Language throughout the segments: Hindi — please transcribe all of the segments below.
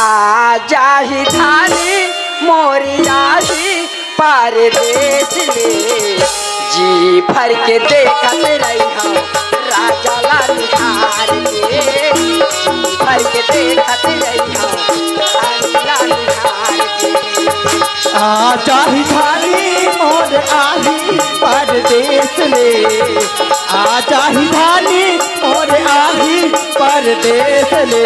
आ जाही धानी मोरी आही परदेश ले जी भर के देखत रही हम राजा लाल हार के जी भर के देखत रही हम लाल हार के आ जाही धानी मोर आही परदेश ले आ जाही धानी मोर आही परदेश ले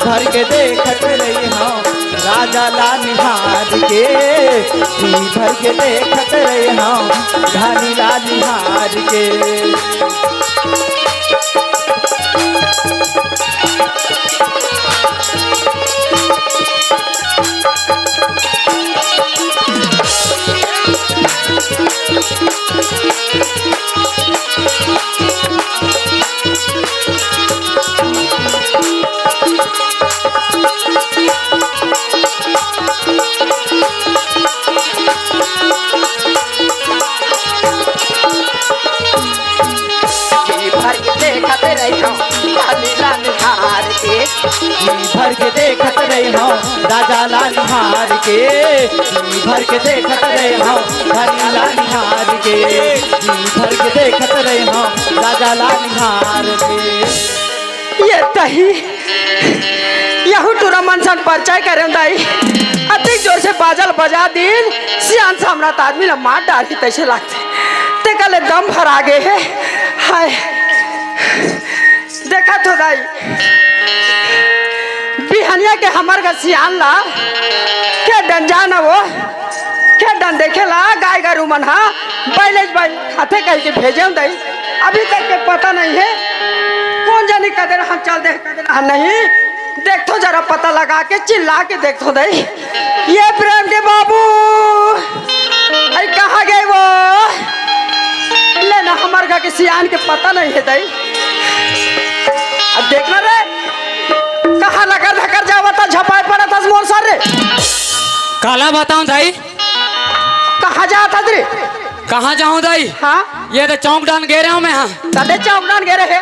भर के देखत रही हम राजा ला निहार के जी भर के देखत रहे हम धानी ला निहार के भर के देखत रहे हम राजा ला निहार के भर के देखत रहे हम धानी ला निहार के भर के देखत रहे हम राजा ला निहार के ये तही यहू टूरा मनसन परिचय करे दाई अधिक जोर से बाजल बजा दिन सियान सम्राट आदमी ने मार डाली तैसे लगते ते कल दम भर आगे है हाय देखा तो दाई बिहनिया के हमर का सियान ला के डन जाना वो के डन देखे ला गाय गरू मन हा बैलेज भाई हाथे कह के भेजे दाई अभी तक के पता नहीं है कौन जानी कदर हम चल दे कदर नहीं देख तो जरा पता लगा के चिल्ला के देख तो दई ये प्रेम के बाबू अरे कहाँ गए वो लेना हमारे घर के सियान के पता नहीं है दई अब देखना रे कहाँ लगा धकर जावा था झपाए पड़ा था मोर सर रे काला बताऊं दाई कहाँ जा था रे कहाँ जाऊं दाई हाँ ये तो चौक डान गे रहा हूँ मैं हाँ तदे चौकडान गे रहे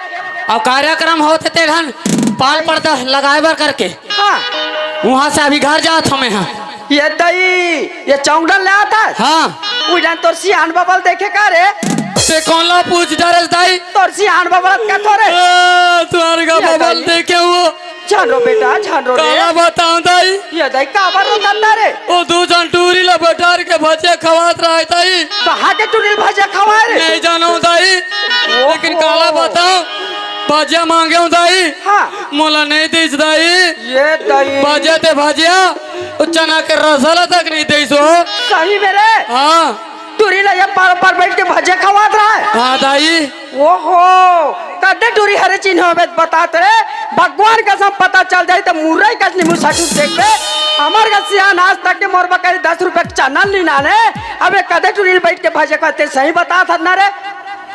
अब कार्यक्रम होते थे धन पाल पर्दा लगाए बर करके हाँ वहाँ से अभी घर जात हूँ मैं हाँ ये दई ये चौकडान ले आता हाँ उड़न तोर सियान बबल देखे का रे ते कौन ला पूछ डरस दाई तोर सियान बबल का थोरे तुम्हारे का बबल देखे वो झानो बेटा झानो रे काला बताऊं दाई ये दाई काबर रो करता रे वो दो जन टूरी ला बटार के भजे खवात रहा दाई कहाँ के टूरिल भाजा खवाए रे नहीं जानो दाई लेकिन काला बताऊं भजिया मांगे हूँ दाई हाँ मोला नहीं दीस दाई ये दाई भजिया ते भजिया चना के रसला तक नहीं दीस हो सही मेरे हाँ टूरी ला ये पर बैठ के भाजा खवात रहा है हाँ दाई ओहो कदे टूरी हरे चिन्ह में बताते रे भगवान का सब पता चल जाए तो मुर्राई का निमु साटू देख बे हमार का सियान आज तक के मोर बकरी 10 रुपए चनल ली नाने अबे कदे टूरी बैठ के भाजा खाते सही बता था ना रे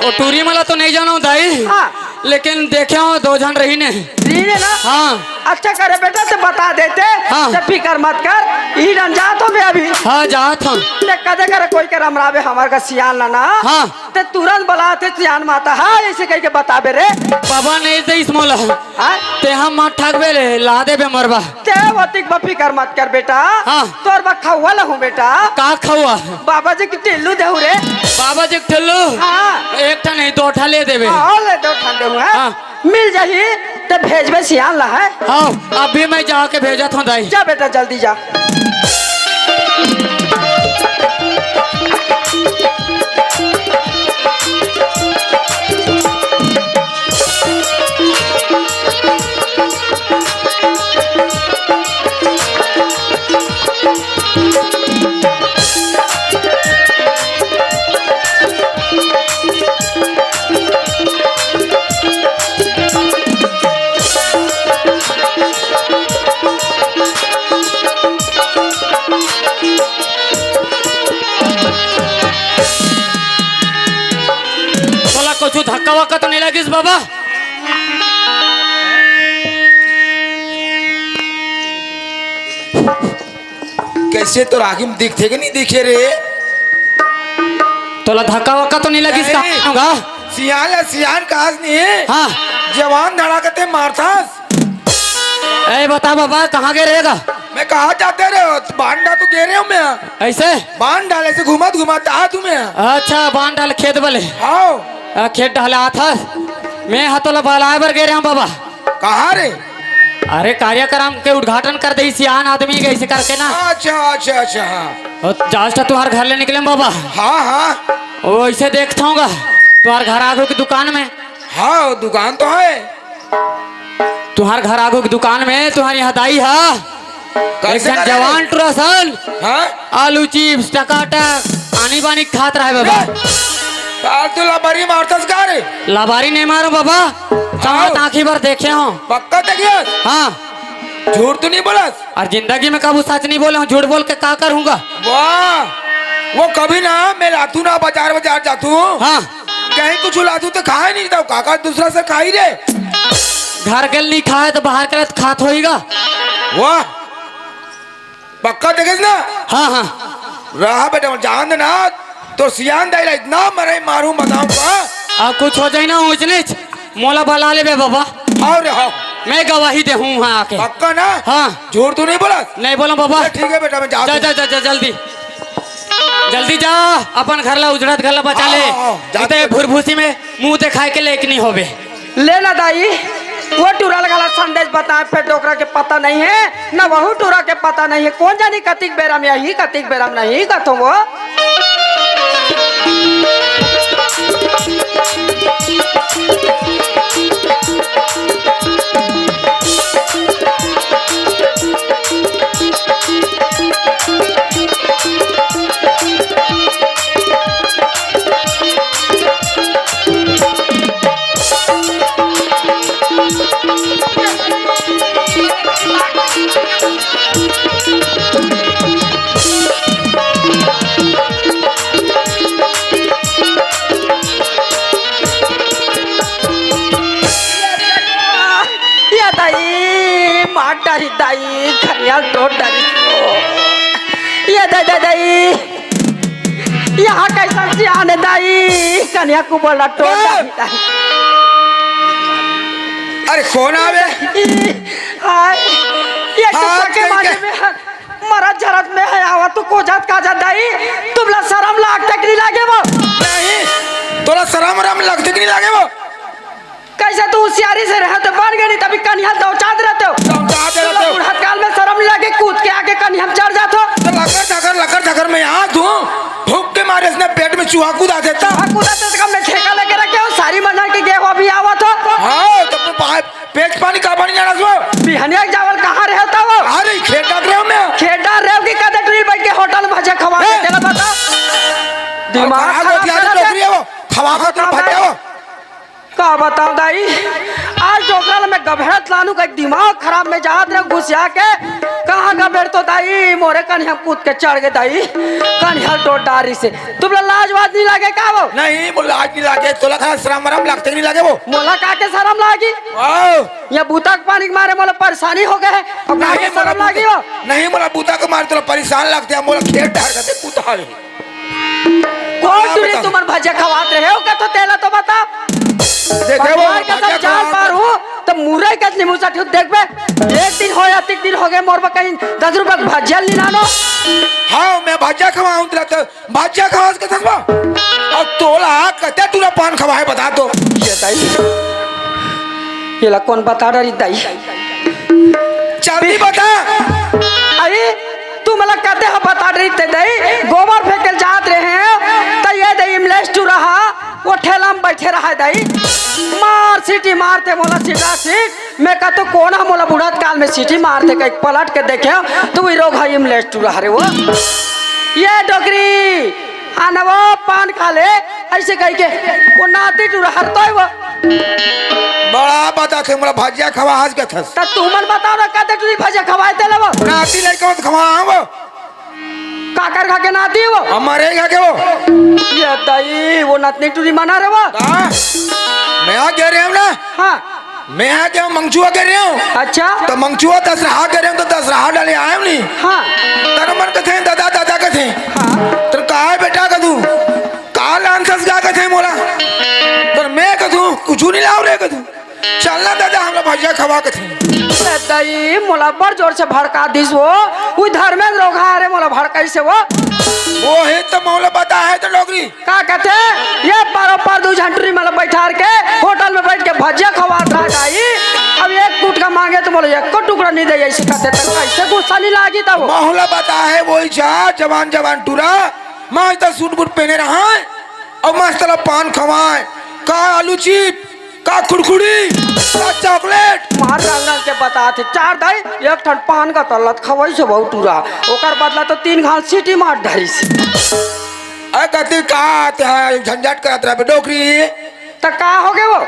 वो टूरी मला तो नहीं जाना दाई हाँ लेकिन देखे हो दो जन रही ने रीने ना हाँ अच्छा करे बेटा तो बता देते हाँ। तो फिकर मत कर ई डन जा तो मैं अभी हाँ जात हम ते कदे करे कोई के रमरावे हमार का सियान लाना हाँ ते तुरंत बुलाते सियान माता हाँ ऐसे कह के बताबे रे बाबा नहीं दे इस मोला हाँ ते हम मत ठगबे रे ला दे बे मरबा ते वतिक बफी कर मत कर बेटा हाँ। तोर बा खवा लहू बेटा का खवा बाबा जी की टिल्लू देहू रे बाबा जी ठल्लू हाँ एक ठा नहीं दो ठा ले देबे हाँ ले दो ठंडे हुए हाँ। मिल जाही तो भेजबे सियान ला है हाँ अभी मैं जाके भेजा था दाई जा बेटा जल्दी जा कुछ धक्का वक्का तो नहीं लगिस बाबा कैसे तो रागिम दिखते कि नहीं दिखे रे तोला धक्का वक्का तो नहीं लगिस का सियान या सियान काज नहीं है हाँ जवान धड़ाकते मारतास ए बता बाबा कहाँ गए रहेगा मैं कहा जाते रहे बांध डाल तो गे रहे हूँ मैं ऐसे बांध डाले से घुमात घुमाता आ तुम्हें अच्छा बांध डाल खेत बले हाँ खेत डाला था मैं हतोला बलाए बर गए रहा हूँ बाबा कहाँ रे अरे कार्यक्रम के उद्घाटन कर दे सियान आदमी के ऐसे करके ना अच्छा अच्छा अच्छा हाँ और जास्ट तुम्हारे घर ले निकले बाबा हाँ हाँ वो ऐसे देखता हूँ तुम्हारे घर आगो की दुकान में हाँ दुकान तो है तुम्हारे घर आगो की दुकान में तुम्हारी हदाई है एक जन जवान टुरासन हाँ आलू चिप्स टकाटक पानी पानी खात रहा है बाबा तो लबारी मारतस का रे लाबारी नहीं मारो बाबा चाहत आंखी भर देखे हो पक्का देखिए हाँ झूठ तो नहीं बोलस और जिंदगी में कभी सच नहीं बोले हूँ झूठ बोल के का करूँगा वाह वो कभी ना मैं लातू ना बाजार बाजार जातू हाँ कहीं कुछ लातू तो खा ही नहीं जाऊ काका दूसरा से खा ही रे घर के नहीं खाए तो बाहर के खात होएगा वाह पक्का देखे ना हाँ हाँ रहा बेटा जान ना तो सियान दाई इतना मरे मारू बताऊं का अब कुछ हो जाए ना ऊंच नीच मोला बला ले बे बाबा और हाँ मैं गवाही दे हूँ वहाँ आके पक्का ना हाँ झूठ तो नहीं बोला नहीं बोलो बाबा ठीक है बेटा मैं जा जा जा जा जा जल्दी जल्दी जा अपन घर ला उजड़त घर ला बचा ले जाते भूर भूसी में मुंह ते खाए के लेक नहीं होबे लेना दाई वो टूरा लगा संदेश बताए फिर डोकरा के पता नहीं है ना वहू टूरा के पता नहीं है कौन जानी कतिक बेरा में यही कतिक बेरा में नहीं कथो वो डारी दाई खनिया टोट डारी ये दाई यहाँ कैसा सियान दाई कन्या को बोला टोट डारी दाई अरे कौन आवे ये किस्सा के माने में मरा जरत में है आवा तू को जात का जात दाई तुमला शर्म लाग तक नहीं लागे वो नहीं तोरा शर्म रम लगते कि नहीं लागे वो कैसे तू होशियारी से रहे तो बन गई तभी कन्या दौचात रहते हो बुढ़त काल में शर्म लगे कूद के आगे कन्या चढ़ जाते हो लकर धकर मैं यहाँ तू भूख के मारे इसने पेट में चूहा कूदा देता मैं ठेका लेके रखे हो सारी मना के गेहूं अभी आवा तो हाँ तो पेट पानी का पानी जाना सो बिहनिया चावल कहाँ रहता वो अरे खेत डाल रहे हो मैं खेत डाल रहे हो कि कदे ट्रिल बैठ के होटल में भजे खवा के चला बता दिमाग खवा खा भजे हो का बताओ दाई आज डोकरा में गभेरत लानू का दिमाग खराब में जात रहे घुसिया के कहाँ गभेर तो दाई मोरे कन्या कूद के चढ़ गए दाई कन्या टोट डारी से तुम लाजवाब नहीं लगे का वो नहीं वो लाज नहीं लागे तो लगा शर्म वरम लगते नहीं लगे वो मोला का के शर्म लागी ये बूता के पानी के मारे मोला परेशानी हो गए अब नहीं शर्म लागी हो नहीं मोला बूता के मारे तो परेशान लगते हैं मोला खेत डाल करते बूता कौन तुरी तुम्हारे भजे खवात रहे हो क्या तो तेला तो बता देखे वो कसम जान पार हो तो मुरई का निमू सा ठीक देख बे एक दिन हो या तीन दिन हो गए मोर बा कहीं 10 रुपए भजियल नहीं लानो हाँ मैं भजिया खवाऊं तेरा तो भजिया खवास के थसबा और तोला कते तूने पान खवाए बता दो ये दाई ये ला कौन बता रही दाई जल्दी बता अरे तू मला कहते हो बता रही ते दाई गोबर फेंकल जात रहे हैं तो ये दाई इमलेस टू रहा वो ठेला में बैठे रहा दाई मार सीटी मारते मोला सीधा सीट मैं कहता कौन है मोला बुढ़त काल में सीटी मारते कहीं पलट के देखे तो वही रोग है इमलेस टू रहा रे वो ये डोकरी आना वो पान खा ले ऐसे कह के वो नाती टू रहा तो वो बड़ा बता थे मोला भजिया खवा हंस के थस तब तू मन बताओ ना कहते तू भजिया खवाए ते वो नाती लड़का मत खवा वो काकर खा के नाती वो हमारे खा के वो ये दाई वो नतनी टूरी मना रे वो मैं आ कह रहे हूँ ना हाँ मैं आ क्या मंगचुआ कह रहे हूँ अच्छा तो मंगचुआ 10 रहा कह रहे हूँ तो 10 रहा डाले आए नहीं हाँ तेरा मन कथे दादा दादा कथे हाँ तो कहा है बेटा कदू काल आंसस गा कथे मोला तो मैं कदू कुछ नहीं लाओ रे कदू चलना दादा हमरा भजिया खवा के थे अरे दई मोला बड़ जोर से भड़का दिस वो उधर में रोगा रे मोला भड़काई से वो है तो मौला बता है तो डोगरी का कहते ये पारो पर दू झंटरी मतलब बैठार के होटल में बैठ के भजिया खवा रहा गाई अब एक टूट का मांगे तो बोले एक को टुकड़ा नहीं दे ऐसे कहते तक ऐसे गुस्सा नहीं लागी तब मौला बता है वही जा जवान जवान टूरा मैं तो सूट बूट पहने रहा है और मस्त तरह पान खवाए का आलू चिप का खुड़खुड़ी का चॉकलेट मार रंगन के बताते चार दाई एक ठन पान का तलत खवाई से बहुत टूरा ओकर बदला तो 3 घाल सीटी मार धरी से अरे कति का है झंझट करत रहा डोकरी तो का हो गए वो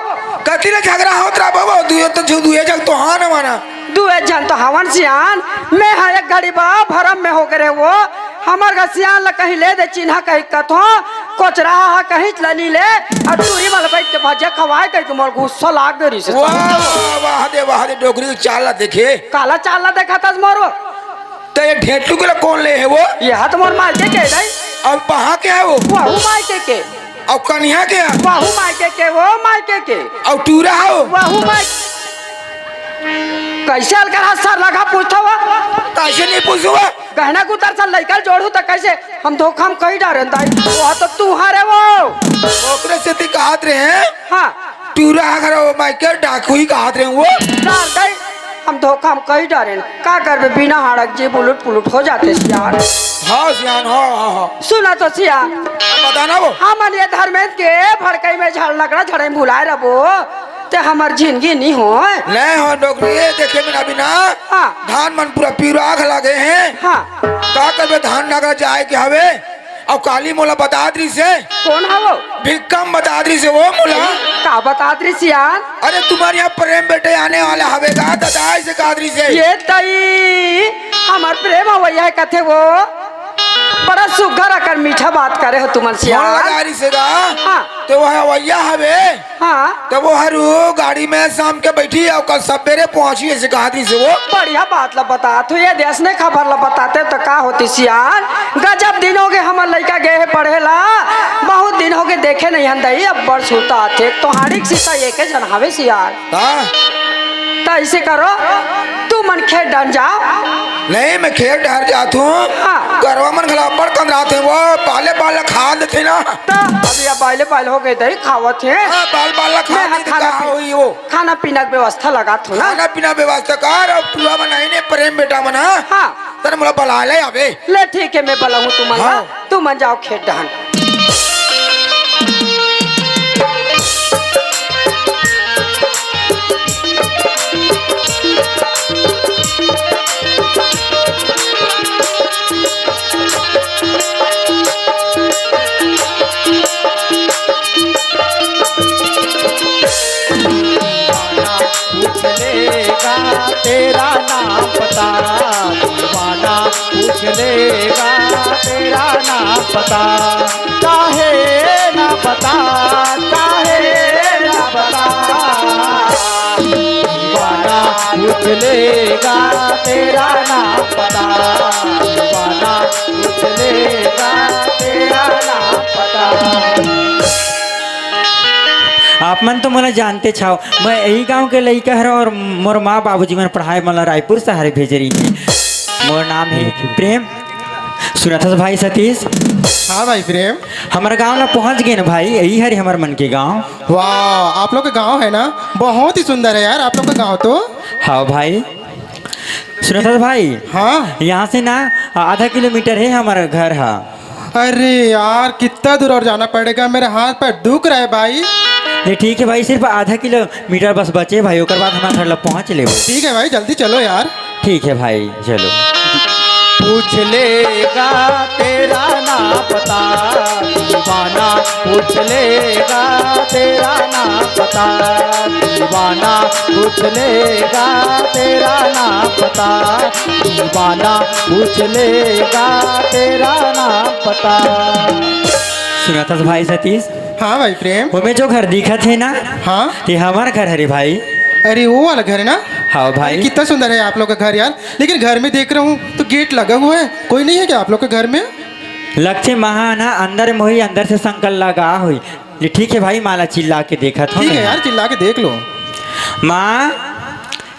कति ने झगड़ा होत रहा बाबा दुए तो जो दुए जग तो हाँ ना माना दुए जन तो हवन सियान मैं है एक घड़ी बा भरम में हो गए वो हमार का सियान ला कहीं ले दे चिन्हा कहीं कथो कोचरा हा कहीं लनी ले और टूरी वाला बैठ के भजिया खवाए कहीं मोर गुस्सा लाग दे रही से वाह दे डोकरी चाल देखे काला चाला देखा था मोरो तो ये ढेटू के कौन ले है वो ये हाथ मोर मार के नहीं अब कहाँ के है वो वाहू मार के अब कन्या के है वाहू मार के वो मार के अब टूरा है वो वाहू मार कैसे अलकर हाथ सर लगा पूछता हुआ कैसे नहीं पूछूंगा गहना को उतर सल लेकर जोड़ू तो कैसे हम धोखा हम कहीं डारे दाई वो तो तू हारे वो ओकरे से ती कहत रहे हैं हाँ टूरा अगर वो माइकल डाकू ही कहत रहे हैं वो डार दाई हम धोखा हम कहीं डारे का कर बिना हाड़क जी बुलट पुलट हो जाते सियार हाँ सियान हाँ सुना तो सिया बताना वो हम ये धर्मेंद्र के भड़कई में झड़ लगड़ा झड़े भुलाए रबो ते हमार जिंदगी नहीं हो नहीं हो डोकरी देखे बिना बिना हाँ धान मन पूरा पीराग लगे हैं हाँ का करबे धान नगर जाए के हवे अब काली मोला बताद्री से कौन है वो भिक्कम बताद्री से वो मोला का बता दी सियान अरे तुम्हारे यहाँ प्रेम बेटे आने वाला हवेगा दादाई से कादरी से ये तई हमार प्रेम वही है कथे वो बड़ा सुघर अकर मीठा बात करे हो तुमन सियान गाड़ी से गा हाँ तो वह वैया हवे हाँ तो वो हर गाड़ी में शाम के बैठी और कल सवेरे पहुंची ऐसे गाड़ी से वो बढ़िया बात ला बता तो ये देश ने खबर ला बताते तो का होती सियान गजब दिन हो गए हमार लड़का गए पढ़े ला बहुत दिन हो गए देखे नहीं हम दही अब बड़ सुता आते तो हाड़ी सीता ये के जनहावे सियान तो ऐसे करो तू मन खेत डन जाओ नहीं मैं खेत डर जाता हूँ हाँ। करवा मन खिला बड़ कंदराते हैं वो पाले खा देते ना तो अभी अब बाले हो गए दही खावत है हाँ, बाल खा मैं देते खाना कहाँ हुई वो खाना पीना की व्यवस्था लगा थू ना खाना पीना व्यवस्था कर और पूरा बनाई ने प्रेम बेटा मना हाँ तेरे मुला बला ले अबे ले ठीक है मैं बलाऊं तू मन हाँ। तू मन जाओ खेत डहन तेरा नाम पता दीवाना पूछ लेगा तेरा नाम पता चाहे ना पता दीवाना पूछ लेगा तेरा नाम पता दीवाना पूछ लेगा तेरा नाम पता। आप मन तो मोला जानते छाओ मैं यही गांव के लड़का हर और मोर माँ बाबूजी मन पढ़ाए मला रायपुर शहर भेज रही थी। मोर नाम है प्रेम सुना था भाई सतीश। हाँ भाई प्रेम हमारे गांव ना पहुंच गए ना भाई यही हरे हमारे मन के गांव। वाह आप लोग का गांव है ना बहुत ही सुंदर है यार आप लोग का गांव तो। हाँ भाई सुना था भाई हाँ यहाँ से ना आधा किलोमीटर है हमारा घर। हाँ अरे यार कितना दूर और जाना पड़ेगा मेरे हाथ पर दुख रहा है भाई। ये ठीक है भाई सिर्फ आधा किलोमीटर बस बचे भाई ओकर बाद हमारे घर लग पहुँच ले। ठीक है भाई जल्दी चलो यार। ठीक है भाई चलो। पूछ लेगा तेरा नाम पता दीवाना पूछ लेगा तेरा नाम पता दीवाना पूछ लेगा तेरा नाम पता दीवाना पूछ लेगा तेरा नाम पता। सुना था भाई सतीश हाँ भाई प्रेम वो में जो घर दिखा थे ना हाँ ये हमारा घर हरे भाई। अरे वो वाला घर है ना। हाँ भाई कितना सुंदर है आप लोग का घर यार लेकिन घर में देख रहा हूँ तो गेट लगा हुआ है कोई नहीं है क्या आप लोग के घर में। लक्ष्य महाना अंदर में हुई अंदर से संकल लगा हुई। ठीक है भाई माला चिल्ला के देखा था। ठीक है यार चिल्ला के देख लो। माँ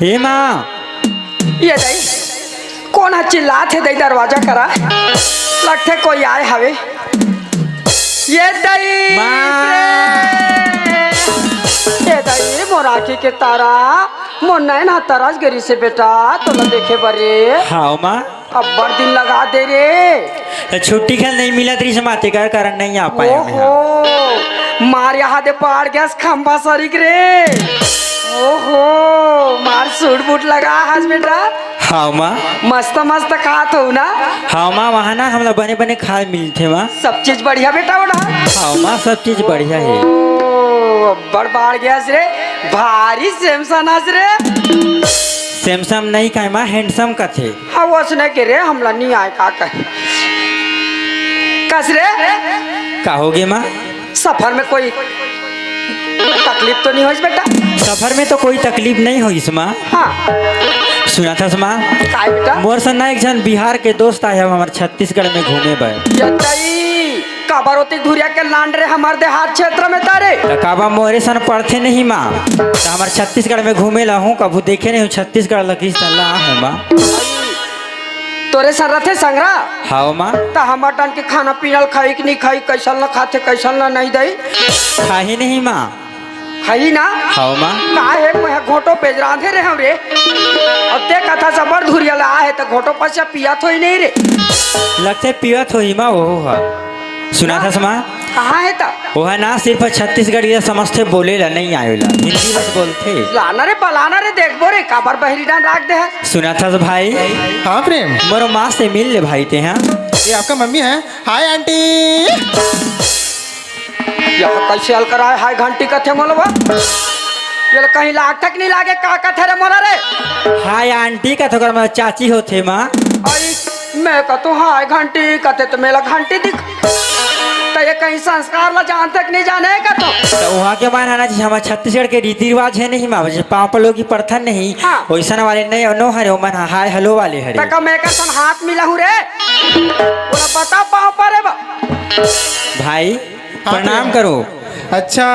हे माँ ये दई कौन है चिल्लात है दई दरवाजा करा लगते कोई आए हवे ये दई ये दई मोराकी के तारा मोर नैन हा तरस गरी से बेटा तोला देखे बरे हाँ माँ अब बड़ दिन लगा दे रे छुट्टी खेल नहीं मिला तरी से माते का कारण नहीं आ पाया मैं यहाँ। ओहो मार यहाँ दे पहाड़ गैस खंबा सरिक रे ओहो मार सूट बूट लगा हस बेटा हाँ माँ मस्त मस्त खात हो ना हाँ माँ वहाँ ना हम लोग बने बने खा मिलते माँ सब चीज बढ़िया बेटा उड़ा हाँ माँ सब चीज बढ़िया है ओ बड़ बाढ़ गया रे भारी सैमसन हस रे सैमसंग नहीं खाए माँ हैंडसम का थे हाँ वो सुने के रे हमला नहीं आए का कहे कस रे कहोगे माँ सफर में कोई तकलीफ तो नहीं हो बेटा सफर में तो कोई तकलीफ नहीं हुई इस माँ हाँ सुना था माँ काय बेटा मोर से ना एक जन बिहार के दोस्त आए हम हमारे छत्तीसगढ़ में घूमे भाई यतई काबरोती धुरिया के लांड रे हमारे देहात क्षेत्र में तारे काबा मोरे सन पढ़ते नहीं माँ तो हमारे छत्तीसगढ़ में घूमे ला हूँ कभी देखे नहीं हूँ छत्तीसगढ़ लगी ला हूँ माँ तोरे सर रथे संग्रह हाँ माँ तो हमार टन के खाना पीना खाई कि नहीं खाई कैसल न खाते कैसल न नहीं दई खा ही नहीं माँ खाई ना हाँ माँ काहे मैं घोटो पे रांधे रहे हम रे अब ते कथा सबर धुरिया ला है तो घोटो पर से पिया तो ही नहीं रे लगते पियत हो ही माँ वो है सुना था माँ कहाँ है ता वो है ना सिर्फ छत्तीसगढ़ ये समझते बोले ला नहीं आए ला हिंदी बस बोलते लाना रे पलाना रे देखबो रे काबर बहरी डान राख दे है सुना था भाई हाँ प्रेम मोर माँ से मिल ले भाई ते हाँ ये आपका मम्मी है हाय आंटी यहाँ कैसे हल करा है हाय घंटी कथे मोलवा ये कहीं लाग तक नहीं लागे का कथे रे मोला रे हाय आंटी का तो कर चाची होते माँ आई मैं कहता हूँ हाय घंटी कथे तो मेरा घंटी दिख तो ये कहीं संस्कार ला जान तक नहीं जाने का तो वहाँ के बाद आना चाहिए हमारे छत्तीसगढ़ के रीति रिवाज है नहीं माँ पाँव पलों की प्रथा नहीं हाँ। वैसा वाले नहीं नो हरे मन हाय हेलो वाले हरे तक मैं का सन हाथ मिला हूँ रे बोला बता पाँव पर है बा भाई प्रणाम करो अच्छा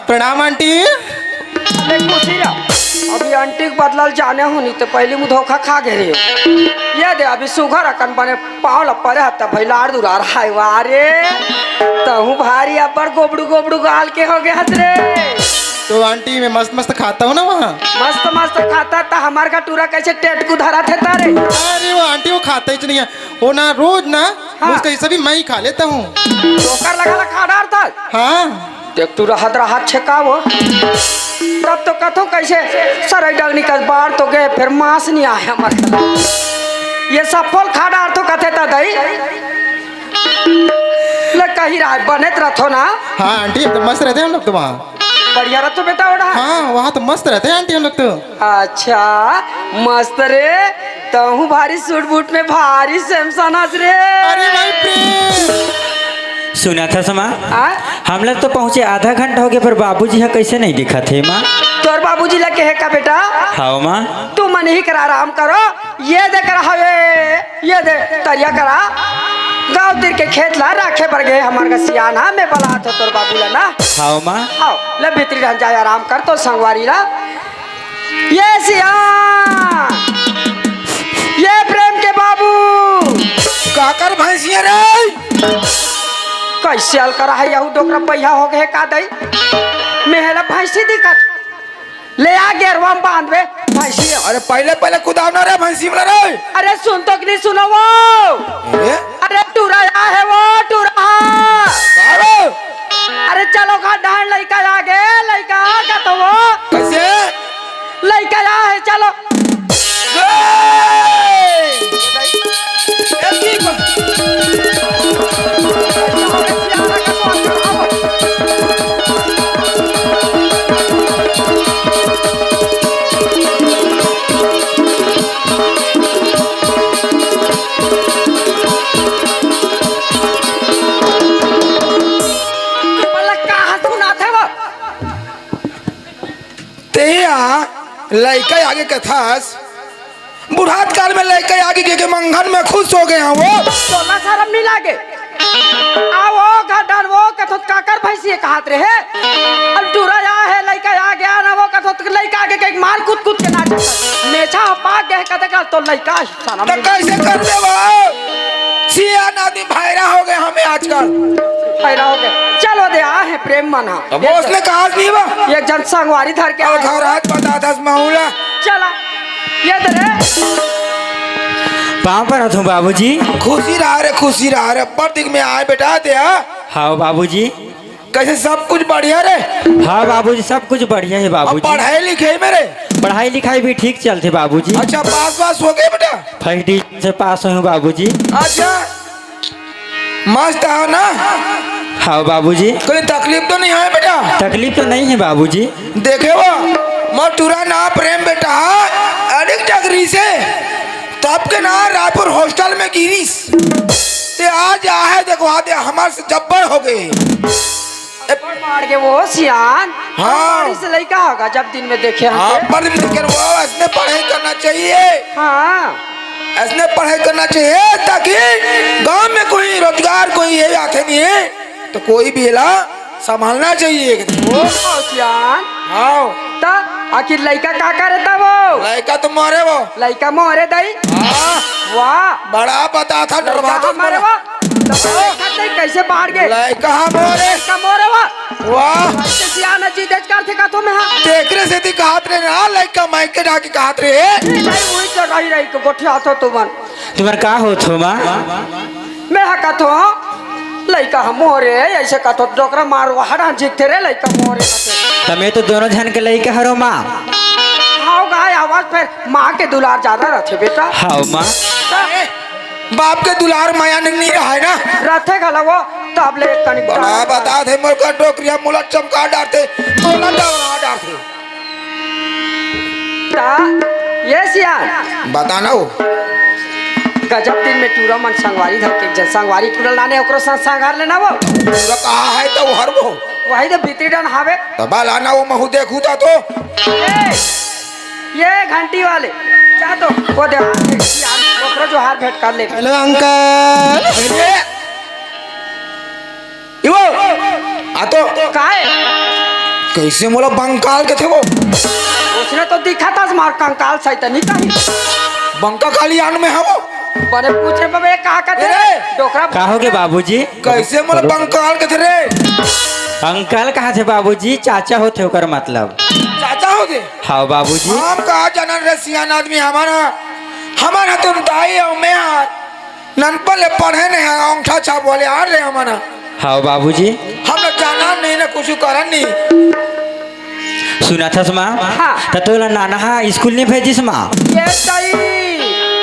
प्रणाम आंटी देख मुसीरा अभी आंटी के बदलल जाने हो नहीं तो पहले मुँह धोखा खा गए रे ये दे अभी सुगर अकन बने पाँव लपरे हत्ता भाई लाड़ दुरार हाय वारे तहु भारी अबर गोबड़ू गोबड़ू गाल के हो गए हत रे तो आंटी मैं मस्त मस्त खाता हूँ ना वहाँ मस्त मस्त खाता था हमार का टूरा कैसे टेट को धरा थे तारे अरे वो आंटी वो खाता ही नहीं है वो ना रोज ना हाँ। उसका हिस्सा भी मैं ही खा लेता हूँ ठोकर लगा खा डार था हाँ देख तू रहत छेका वो तब तो कथो कैसे सर डग निकल बाहर तो गए फिर मांस नहीं आया हमारे ये सफल खा डार तो कथे था दई ले कहीं रहा बनेत रथो ना हाँ आंटी एकदम मस्त रहते हैं हम लोग तो वहाँ बढ़िया रथो बेटा ओढ़ा हाँ वहाँ तो मस्त रहते हैं आंटी हम लोग तो अच्छा मस्त रे तहु भारी सूट बूट में भारी सैमसन हंस रे अरे भाई प्रेम सुना था समा आ? हम लोग तो पहुँचे आधा घंटा हो गया पर बाबूजी है कैसे नहीं दिखा थे माँ तोर बाबूजी लगे है का बेटा हाँ माँ तू मन ही करा आराम करो ये दे कर हवे ये दे तरिया करा गाँव तिर के खेत ला राखे पर गए हमार का सियाना में बला तो तोर बाबू ला ना हाँ माँ आओ ले भीतरी रह जाए आराम कर तो संगवारी ला ये सियान ये प्रेम के बाबू काकर भैंसिया रे कैसे हल करा है यहू डोकरा पहिया हो गए का दई मेहला भैंसी दिक्कत ले आ गेरवा में बांध बे भैंसी अरे पहले पहले कुदाव ना रे भैंसी वाला रे अरे सुन तो कि नहीं सुनो वो ए, अरे टूरा है वो टूरा कारो अरे चलो खा ढांड लइका आगे लइका का तो वो कैसे लइका है चलो लड़का आगे कथास बुढ़ात काल में लड़का आगे के मंगन में खुश हो गए हैं वो सोना शर्म नहीं लागे आओ गडन वो कथो काकर भैंसी कहात रहे अब टूरा आ है लइका आ गया ना वो कथो लइका आगे के मार कूद कूद के नाच मेछा पाक गए कते का तो लइका सारा तो कैसे कर दे वो सियान आदमी भाईरा हो गए हमें आजकल। पैरा हो गए चलो दे आ है प्रेम मना अब वो उसने कहा नहीं बा एक जन संगवारी धर के और घर हाथ बता दस माहौला चला ये दरे पाँव पर हूँ बाबूजी। खुशी रहा रे पर दिख में आए बेटा दे हाँ बाबूजी। कैसे सब कुछ बढ़िया रे। हाँ बाबूजी सब कुछ बढ़िया है अब बाबूजी। पढ़ाई लिखाई मेरे पढ़ाई लिखाई भी ठीक चलते बाबूजी। अच्छा पास हो गए बेटा। फर्स्ट डिवीजन से पास हुए बाबूजी। अच्छा मस्त है ना। हाँ बाबूजी। कोई तकलीफ तो नहीं है बेटा। तकलीफ तो नहीं है बाबूजी। देखे वो मटूरा ना प्रेम बेटा अडिक डगरी से तब के ना रायपुर हॉस्टल में गिरीस ते आज आहे देखो आते हमारे से जब्बर हो गए। मार के वो सियान हाँ। से लइका होगा जब दिन में देखे हाँ हम पर लेकिन वो ऐसने पढ़ाई करना चाहिए। हाँ ऐसने पढ़ाई करना चाहिए ताकि गांव में कोई रोजगार कोई ये आते नहीं है तो कोई भी ला संभालना चाहिए। वो सियान हाँ ता आखिर लइका का करे ता वो लड़का तो मारे वो लइका मोरे दई हाँ वाह बड़ा पता था डरवा लइका हमारे वाह तो कैसे बाहर गए लड़का मोरे लइका मोरे वाह वाह कैसे सियान जी देख कर थे का तो मैं हां देखने से थी कहत रे ना लड़का माइके ढाके कहत रे नहीं वही तो रही को गोठिया तो तुमन तुम्हार का हो थो माँ। मैं हा का तो लइका हम मोरे ऐसे का तो डोकरा मारो हड़ा जिकते रे लइका मोरे का तमें तो दोनों जन के लई हरो माँ। हां गाय आवाज फिर मां के दुलार ज्यादा रहते बेटा। हाँ माँ। बाप के दुलार माया नहीं रहा है ना रथे गला वो तब ले कनिक बड़ा बता थे मोर का टोकरिया मुला चमका डालते मोला डरा डालते ता ये सियान बताना हो गजब दिन में टूरा मन संगवारी धर के जन संगवारी टूरा लाने ओकरो संग संगार लेना वो पूरा कहा है तो हर वो वही तो भीतरी डन हावे तबा लाना वो महू देखू था तो ये घंटी वाले क्या तो वो दे सियान ओकरो जो हार भेंट कर ले हेलो अंकल। अरे इवो आ तो काहे कैसे मोला बंकाल के थे वो उसने तो दिखा था मार कंकाल सैतनी कहीं बंका खाली आन में है वो बड़े पूछे बबे का कहते रे डोकरा का होगे बाबूजी। कैसे मोला बंकाल के थे रे अंकल कहाँ थे बाबूजी। चाचा होते होकर मतलब। चाचा हो दे हाँ बाबूजी। हम कहा जानन रे सियान आदमी हमारा तो दाई और मैं ननपल ले पढ़े नहीं है अंगूठा छाप वाले आ रहे हमारा। हाँ बाबूजी। हम लोग जाना नहीं ना कुछ करन नहीं। सुना था माँ। हाँ। तो नाना हाँ स्कूल नहीं भेजिस माँ। ये सही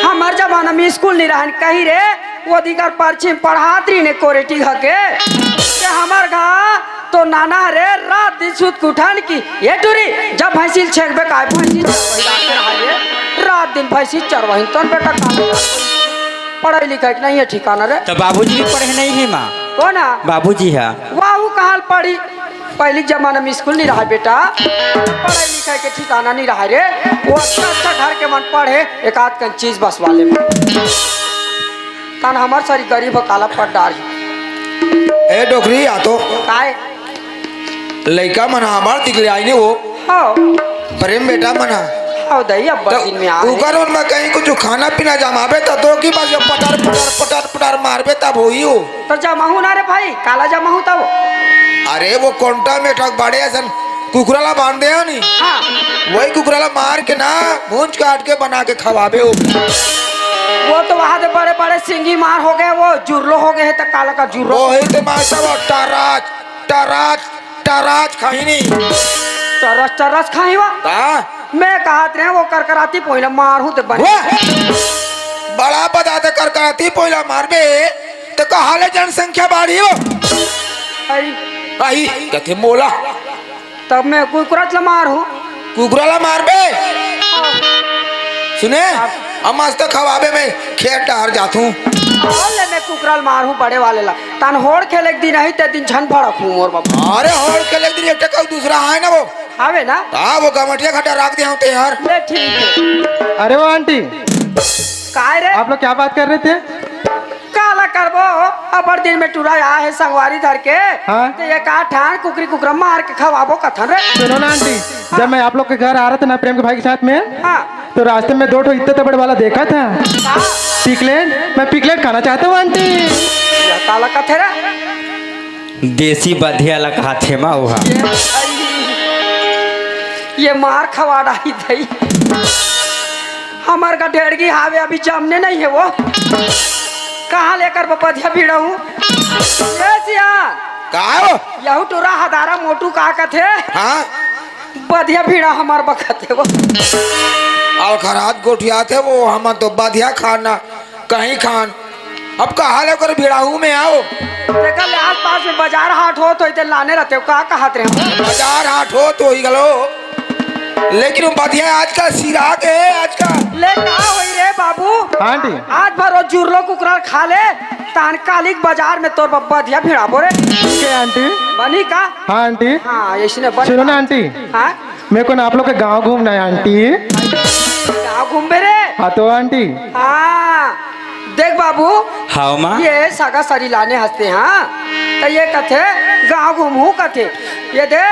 हमार जमाना में स्कूल नहीं रहन कहीं रे वो दिगर परचिम पढ़ात्री ने कोरेटी हके के हमार घा तो नाना रे रात दिन सुत कुठान की ये टूरी जब भैंसी छेकबे काय भैंसी चरवाही रहा रे रात दिन भैंसी चरवाही तो बेटा काम पढ़ाई लिखाई नहीं है ठिकाना रे। तो बाबूजी भी पढ़े नहीं है माँ। हो ना बाबूजी है वाहू कहाल पढ़ी पहले जमाना में स्कूल नहीं रहा बेटा पढ़ाई लिखाई के ठिकाना नहीं रहा रे वो अच्छा घर के मन पढ़े एक आध कन चीज बस वाले में कान हमार सारी गरीब काला पढ़ डाल ए डोकरी आ तो काय लड़का मना हमार दिखले आई ने वो हाँ प्रेम बेटा मना हाँ दही अब दिन में आ उकर में कहीं कुछ खाना पीना जमाबे तो की बात पटार मारबे तब होई हो तो जमाहू ना रे भाई काला जमाहू तब अरे वो कोंटा में ठग बड़े ऐसन कुकराला बांध दे नहीं हाँ वही कुकराला मार के ना भूंज काट के बना के खवाबे हो। वो तो वहाँ से बड़े बड़े सिंगी मार हो गए वो जुर्लो हो गए तो काला का जुर्लो वो ही तो मासा वो टराज टराज टराज खाई नहीं चरस चरस खाई वा मैं कहते हैं वो करकराती पहले मारू तो बने बड़ा बताते करकराती पहला मारबे तो कहाले जनसंख्या बढ़ी हो आई कथे मोला तब मैं कुकुरत ला मारू कुकराला मारबे सुने हम आज तक खवाबे में खेत डार जातू ले मैं कुकराल मारू बड़े वाले ला तान होड़ खेले एक दिन आई ते दिन झन भड़क हूँ मोर बाबा अरे होड़ खेले दिन एक टका दूसरा है ना वो आवे ना हाँ वो गमटिया खटा रख दिया होते यार ले ठीक है अरे वो आंटी काय रे आप लोग क्या बात कर रहे थे। काला कर वो अबर दिन में टूरा आया है संगवारी धर के हाँ? तो ये का ठान कुकरी कुकरा मार के खवाबो कथन रे। सुनो ना आंटी, जब मैं आप लोग के घर आ रहा था ना प्रेम के भाई के साथ में, हाँ तो रास्ते में 2 ठो इतने बड़े वाला देखा था का? पिकलेट। मैं पिकलेट खाना चाहता हूँ आंटी। ये काला कथे रे। देसी बधिया ला खाथे मा वहा ये मार खवा डाली थी हमार का ढेड़गी हावे अभी जमने नहीं है वो कहाँ लेकर बपधिया भिड़ा हूँ का हो यहू टूरा हदारा मोटू का कथे हाँ बधिया भिड़ा हमार बखत है वो अलखरात गोठिया थे वो हम तो बधिया खाना कहीं खान अब कहा लेकर भिड़ाऊ में आओ देखा ले आस पास में बाजार हाट हो तो इधर लाने रहते हो का कहते हैं बाजार हाट हो तो ही गलो लेकिन वो बधिया आज का सिरा के है आज का ले का होई रे बाबू आंटी आज भर रोज जुरलो कुकरा खा ले तान कालिक बाजार में तोर बधिया भिड़ा बोरे ठीक है आंटी। बनी का हाँ आंटी, हाँ इसने बन सुनो ना आंटी, हाँ मेरे को ना आप लोग के गांव घूमना है आंटी। गाँव घूमे रे हाँ तो आंटी, हाँ देख बाबू हाउ माँ ये सगा सरी लाने हंसते हाँ तो ये कथे गाँव घूमू कथे ये दे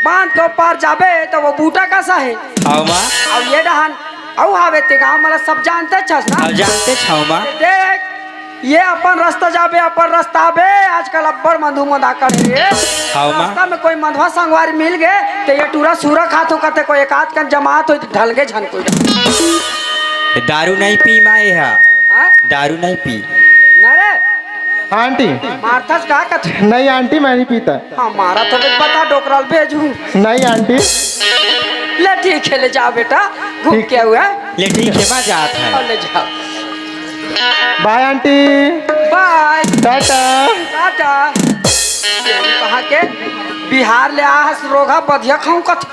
बांध के पार जाबे तो वो बूटा कैसा है हाउ माँ अब ये डहान औ हावे ते गाँव मतलब सब जानते छस ना अब जानते छाओ माँ देख ये अपन रास्ता जाबे अपन रास्ता आबे आजकल अब्बड़ मधु मदा कर हाउ माँ रास्ता में कोई मधवा संगवारी मिल गए तो ये टूरा सूरा खात हो कते कोई एक आध का जमात हो ढल गए झन कोई दारू नहीं पी माँ यहाँ हाँ? दारू नहीं पी ना रे आंटी मारथस का कथे नहीं आंटी, मैं नहीं पीता। हाँ मारा तो देख बता डोकराल भेजू नहीं आंटी। ले ठीक है ले जाओ बेटा घूम ठीक। के हुआ ले ठीक है माँ जात है और ले जाओ bye aunty, bye tata. Tata कहा के बिहार ले आ रोगा बधिया खाऊं कथ